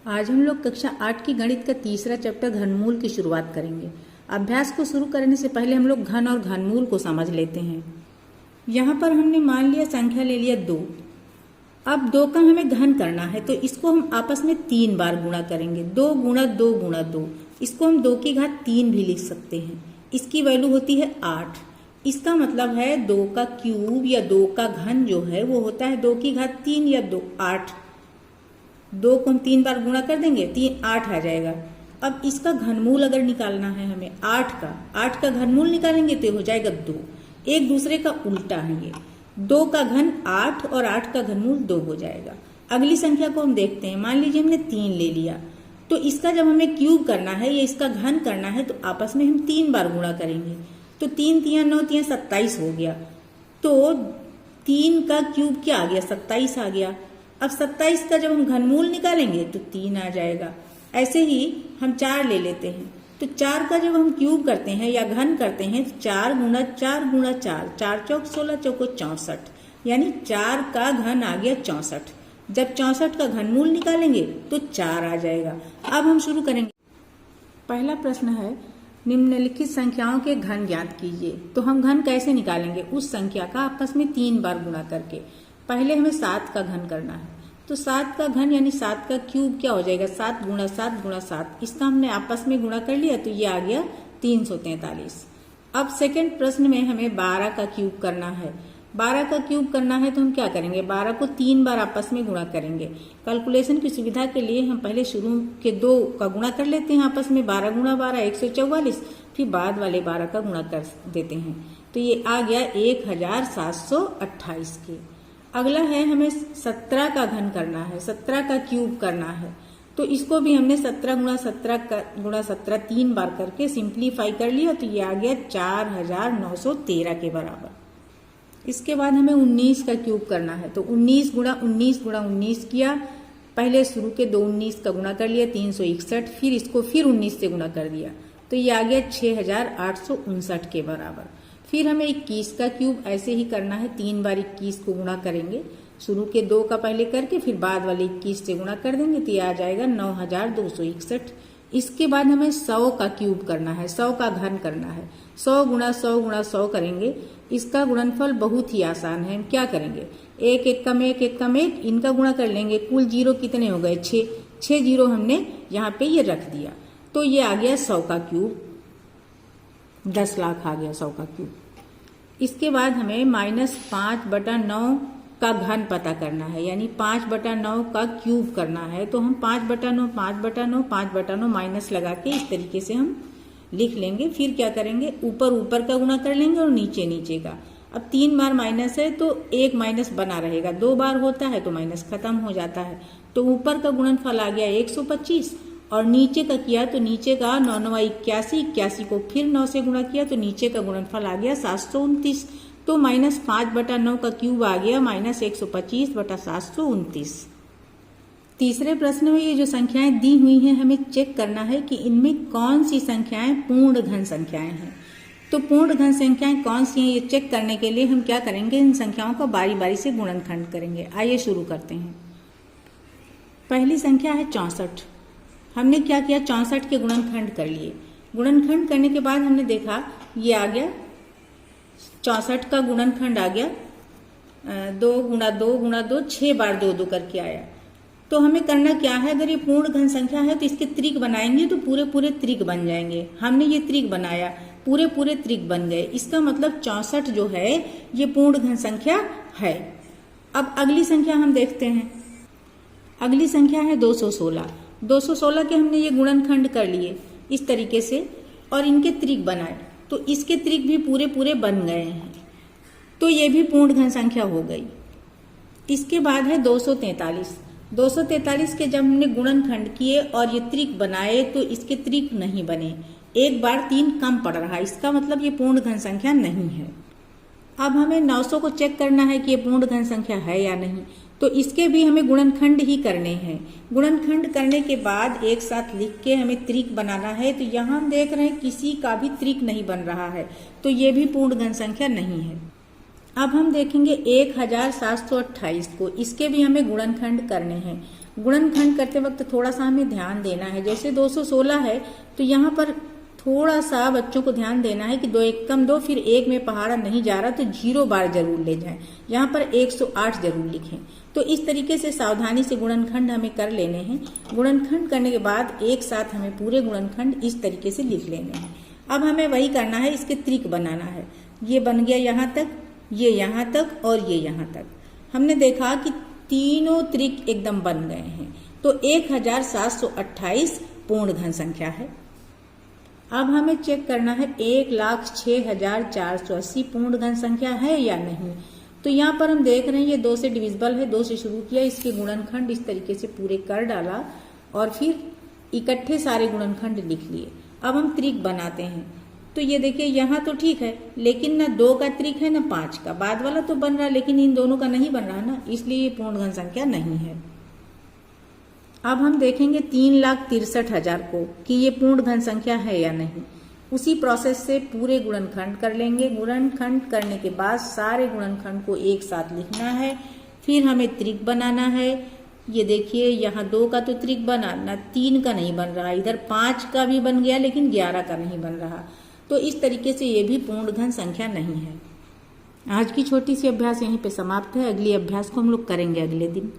आज हम लोग कक्षा 8 की गणित का तीसरा चैप्टर घनमूल की शुरुआत करेंगे। अभ्यास को शुरू करने से पहले हम लोग घन और घनमूल को समझ लेते हैं। यहाँ पर हमने मान लिया संख्या ले लिया 2। अब 2 का हमें घन करना है तो इसको हम आपस में 3 बार गुणा करेंगे। 2 गुणा 2 गुणा 2, इसको हम 2 की घात 3 भी लिख सकते हैं। इसकी वैल्यू होती है 8। इसका मतलब है 2 का क्यूब या 2 का घन जो है वो होता है 2 की घात 3 या 8। 2 को हम 3 बार गुणा कर देंगे, 3 8 आ जाएगा। अब इसका घनमूल अगर निकालना है हमें 8 का घनमूल निकालेंगे तो हो जाएगा 2। एक दूसरे का उल्टा है ये। 2 का घन 8 और 8 का घनमूल 2 हो जाएगा। अगली संख्या को हम देखते हैं। मान लीजिए हमने 3 ले लिया, तो इसका जब हमें क्यूब करना है या इसका घन करना है तो आपस में हम 3 बार गुणा करेंगे। तो 3 3 9 3 27 हो गया। तो 3 का क्यूब क्या आ गया? 27 आ गया। अब 27 का जब हम घनमूल निकालेंगे तो 3 आ जाएगा। ऐसे ही हम 4 ले लेते हैं, तो 4 का जब हम क्यूब करते हैं या घन करते हैं तो 4 गुणा 4 गुणा 4, 4 चौक 16 चौको 64, यानी 4 का घन आ गया 64। जब 64 का घनमूल निकालेंगे तो 4 आ जाएगा। अब हम शुरू करेंगे। पहला प्रश्न है, निम्नलिखित संख्याओं के घन ज्ञात कीजिए। तो हम घन कैसे निकालेंगे? उस संख्या का आपस में 3 बार गुणा करके। पहले हमें 7 का घन करना है, तो 7 का घन यानी 7 का क्यूब क्या हो जाएगा? 7 गुणा 7 गुणा 7। इसका हमने आपस में गुणा कर लिया तो ये आ गया 343। अब सेकंड प्रश्न में हमें 12 का क्यूब करना है। 12 का क्यूब करना है तो हम क्या करेंगे? 12 को 3 बार आपस में गुणा करेंगे। कैलकुलेशन की सुविधा के लिए हम पहले शुरू के 2 का गुणा कर लेते हैं आपस में। 12 गुणा 12 144, फिर बाद वाले 12 का गुणा कर देते हैं तो ये आ गया 1728 के। अगला है हमें 17 का घन करना है, 17 का क्यूब करना है। तो इसको भी हमने 17 गुणा 17 3 बार करके सिंप्लीफाई कर लिया तो ये आ गया 4913 के बराबर। इसके बाद हमें 19 का क्यूब करना है, तो 19 गुणा 19 गुणा 19 किया। पहले शुरू के 2 19 का गुणा कर लिया 361, फिर इसको फिर 19 से गुणा कर दिया तो ये आ गया 6859 के बराबर। फिर हमें 21 का क्यूब ऐसे ही करना है, 3 बार 21 को गुणा करेंगे। शुरू के 2 का पहले करके फिर बाद वाले 21 से गुणा कर देंगे तो ये आ जाएगा 9261। इसके बाद हमें 100 का क्यूब करना है, 100 का घन करना है। 100 गुणा 100 गुणा 100 करेंगे। इसका गुणनफल बहुत ही आसान है। हम क्या करेंगे? 1 1 कम 1 1 कम 1, इनका गुणा कर लेंगे। कुल जीरो कितने हो गए? 6। 6 जीरो हमने यहाँ पे ये रख दिया तो ये आ गया 100 का क्यूब। 10 लाख आ गया 100 का क्यूब। इसके बाद हमें -5/9 का घन पता करना है, यानी 5/9 का क्यूब करना है। तो हम 5/9 5/9 5/9 माइनस लगा के इस तरीके से हम लिख लेंगे। फिर क्या करेंगे? ऊपर ऊपर का गुणा कर लेंगे और नीचे नीचे का। अब 3 बार माइनस है तो एक माइनस बना रहेगा, 2 बार होता है तो माइनस खत्म हो जाता है। तो ऊपर का गुणनफल आ गया 125 और नीचे का किया तो नीचे का 9 9 81, 81 को फिर 9 से गुणा किया तो नीचे का गुणनफल आ गया 729। तो -5/9 का क्यूब आ गया -125/729। तीसरे प्रश्न में ये जो संख्याएं दी हुई हैं हमें चेक करना है कि इनमें कौन सी संख्याएं पूर्ण घन संख्याएं हैं। तो पूर्ण घन संख्याएं कौन सी हैं ये चेक करने के लिए हम क्या करेंगे? इन संख्याओं का बारी बारी से गुणनखंड करेंगे। आइए शुरू करते हैं। पहली संख्या है 64। हमने क्या किया? 64 के गुणनखंड कर लिए। गुणनखंड करने के बाद हमने देखा ये आ गया 64 का गुणनखंड आ गया 2 गुणा 2 गुणा 2, 6 बार 2 2 करके आया। तो हमें करना क्या है? अगर ये पूर्ण घन संख्या है तो इसके त्रिक बनाएंगे तो पूरे पूरे त्रिक बन जाएंगे। हमने ये त्रिक बनाया, पूरे पूरे त्रिक बन गए। इसका मतलब 64 जो है ये पूर्ण घन संख्या है। अब अगली संख्या हम देखते हैं। अगली संख्या है 216। 216 के हमने ये गुणनखंड कर लिए इस तरीके से और इनके त्रिक बनाए तो इसके त्रिक भी पूरे पूरे बन गए हैं। तो ये भी पूर्ण घन संख्या हो गई। इसके बाद है 243। 243 के जब हमने गुणनखंड किए और ये त्रिक बनाए तो इसके त्रिक नहीं बने, एक बार 3 कम पड़ रहा, इसका मतलब ये पूर्ण घन संख्या नहीं है। अब हमें 900 को चेक करना है कि ये पूर्ण घन संख्या है या नहीं। तो इसके भी हमें गुणनखंड ही करने हैं। गुणनखंड करने के बाद एक साथ लिख के हमें त्रिक बनाना है। तो यहाँ हम देख रहे हैं किसी का भी त्रिक नहीं बन रहा है, तो ये भी पूर्ण घन संख्या नहीं है। अब हम देखेंगे 1728 को। इसके भी हमें गुणनखंड करने हैं। गुणनखंड करते वक्त थोड़ा सा हमें ध्यान देना है। जैसे 216 है तो यहाँ पर थोड़ा सा बच्चों को ध्यान देना है कि 2 एकम 2, फिर 1 में पहाड़ा नहीं जा रहा तो 0 बार जरूर ले जाएं। यहाँ पर 108 जरूर लिखें। तो इस तरीके से सावधानी से गुणनखंड हमें कर लेने हैं। गुणनखंड करने के बाद एक साथ हमें पूरे गुणनखंड इस तरीके से लिख लेने हैं। अब हमें वही करना है, इसके त्रिक बनाना है। ये बन गया यहाँ तक, ये यहाँ तक और ये यहाँ तक। हमने देखा कि तीनों त्रिक एकदम बन गए हैं। तो 1728 पूर्ण घन संख्या है। अब हमें चेक करना है 1,06,480 पूर्ण घन संख्या है या नहीं। तो यहाँ पर हम देख रहे हैं ये 2 से डिविजिबल है, 2 से शुरू किया, इसके गुणनखंड इस तरीके से पूरे कर डाला और फिर इकट्ठे सारे गुणनखंड लिख लिए। अब हम त्रिक बनाते हैं। तो ये देखिए यहाँ तो ठीक है, लेकिन ना 2 का त्रिक है ना 5 का। बाद वाला तो बन रहा है लेकिन इन दोनों का नहीं बन रहा ना, इसलिए ये पूर्ण घन संख्या नहीं है। अब हम देखेंगे 3,63,000 को कि ये पूर्ण घन संख्या है या नहीं। उसी प्रोसेस से पूरे गुणनखंड कर लेंगे। गुणनखंड करने के बाद सारे गुणनखंड को एक साथ लिखना है। फिर हमें त्रिक बनाना है। ये देखिए यहाँ 2 का तो त्रिक बना ना, 3 का नहीं बन रहा, इधर 5 का भी बन गया लेकिन 11 का नहीं बन रहा। तो इस तरीके से ये भी पूर्ण घन संख्या नहीं है। आज की छोटी सी अभ्यास यहीं पे समाप्त है। अगली अभ्यास को हम लोग करेंगे अगले दिन।